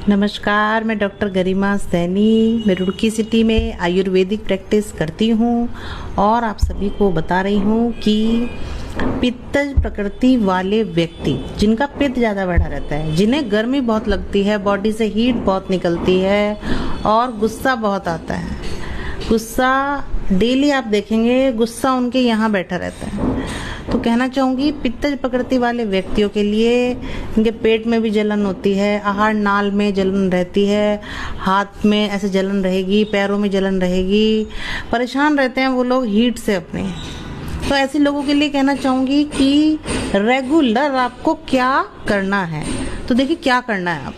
नमस्कार, मैं डॉक्टर गरिमा सैनी। मैं रुड़की सिटी में आयुर्वेदिक प्रैक्टिस करती हूँ और आप सभी को बता रही हूँ कि पित्तज प्रकृति वाले व्यक्ति जिनका पित्त ज़्यादा बढ़ा रहता है, जिन्हें गर्मी बहुत लगती है, बॉडी से हीट बहुत निकलती है और गुस्सा बहुत आता है। गुस्सा डेली आप देखेंगे, गुस्सा उनके यहाँ बैठा रहता है। तो कहना चाहूँगी पित्तज प्रकृति वाले व्यक्तियों के लिए, इनके पेट में भी जलन होती है, आहार नाल में जलन रहती है, हाथ में ऐसे जलन रहेगी, पैरों में जलन रहेगी, परेशान रहते हैं वो लोग हीट से अपने। तो ऐसे लोगों के लिए कहना चाहूँगी कि रेगुलर आपको क्या करना है। तो देखिए क्या करना है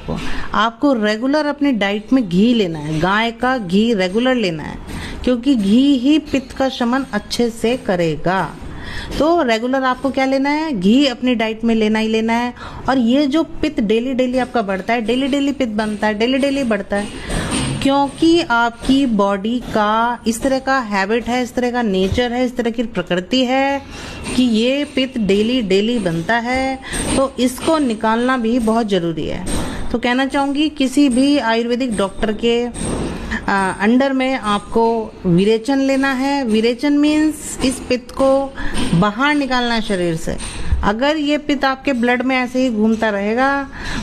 आपको रेगुलर अपनी डाइट में घी लेना है। गाय का घी रेगुलर लेना है, क्योंकि घी ही पित्त का शमन अच्छे से करेगा। तो रेगुलर आपको क्या लेना है, घी अपनी डाइट में लेना ही लेना है। और ये जो पित्त डेली डेली आपका बढ़ता है, डेली डेली पित्त बनता है, डेली डेली बढ़ता है, क्योंकि आपकी बॉडी का इस तरह का हैबिट है, इस तरह का नेचर है, इस तरह की प्रकृति है कि ये पित्त डेली डेली बनता है। तो इसको निकालना भी बहुत ज़रूरी है। तो कहना चाहूँगी किसी भी आयुर्वेदिक डॉक्टर के अंडर में आपको विरेचन लेना है। विरेचन मीन्स इस पित्त को बाहर निकालना है शरीर से। अगर ये पित्त आपके ब्लड में ऐसे ही घूमता रहेगा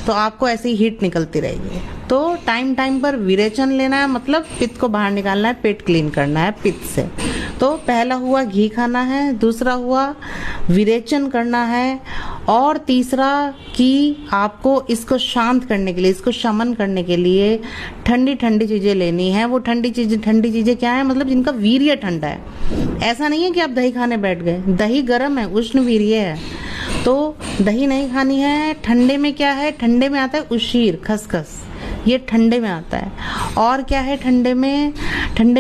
तो आपको ऐसे ही हीट निकलती रहेगी। तो टाइम टाइम पर विरेचन लेना है, मतलब पित्त को बाहर निकालना है, पेट क्लीन करना है पित्त से। तो पहला हुआ घी खाना है, दूसरा हुआ विरेचन करना है, और तीसरा कि आपको इसको शांत करने के लिए, इसको शमन करने के लिए ठंडी ठंडी चीज़ें लेनी है। वो ठंडी चीज़ें क्या है, मतलब जिनका वीर्य ठंडा है। ऐसा नहीं है कि आप दही खाने बैठ गए, दही गर्म है, उष्ण वीर्य है, तो दही नहीं खानी है। ठंडे में क्या है, ठंडे में आता है उशीर, खसखस, ये ठंडे में आता है। और क्या है ठंडे में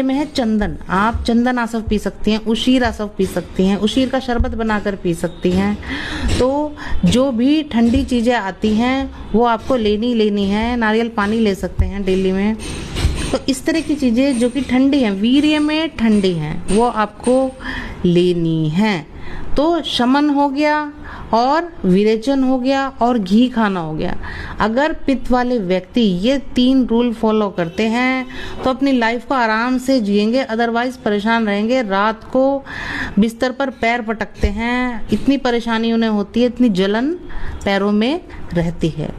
है चंदन। आप चंदन आसव पी सकती हैं, उशीर आसव पी सकती हैं, उशीर का शरबत बनाकर पी सकती हैं। तो जो भी ठंडी चीज़ें आती हैं वो आपको लेनी है। नारियल पानी ले सकते हैं डेली में। तो इस तरह की चीज़ें जो कि ठंडी हैं, वीर्य में ठंडी हैं, वो आपको लेनी है। तो शमन हो गया और विरेचन हो गया और घी खाना हो गया। अगर पित्त वाले व्यक्ति ये 3 रूल फॉलो करते हैं तो अपनी लाइफ को आराम से जिएंगे, अदरवाइज परेशान रहेंगे। रात को बिस्तर पर पैर पटकते हैं, इतनी परेशानी उन्हें होती है, इतनी जलन पैरों में रहती है,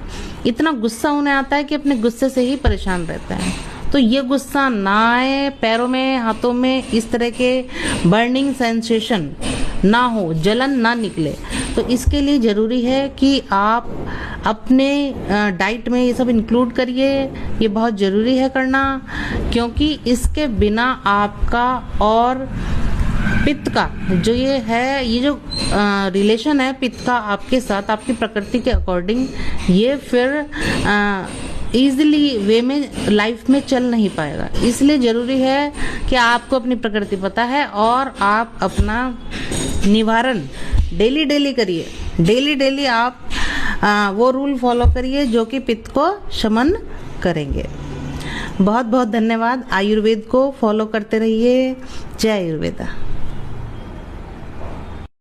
इतना गुस्सा उन्हें आता है कि अपने गुस्से से ही परेशान रहते हैं। तो ये गुस्सा ना आए, पैरों में, हाथों में इस तरह के बर्निंग सेंसेशन ना हो, जलन ना निकले, तो इसके लिए ज़रूरी है कि आप अपने डाइट में ये सब इंक्लूड करिए। ये बहुत ज़रूरी है करना, क्योंकि इसके बिना आपका और पित्त का जो ये जो रिलेशन है पित्त का आपके साथ, आपकी प्रकृति के अकॉर्डिंग, ये फिर ईजिली वे में लाइफ में चल नहीं पाएगा। इसलिए ज़रूरी है कि आपको अपनी प्रकृति पता है और आप अपना निवारण डेली डेली करिए। डेली आप वो रूल फॉलो करिए जो कि पित्त को शमन करेंगे। बहुत बहुत धन्यवाद। आयुर्वेद को फॉलो करते रहिए। जय आयुर्वेदा।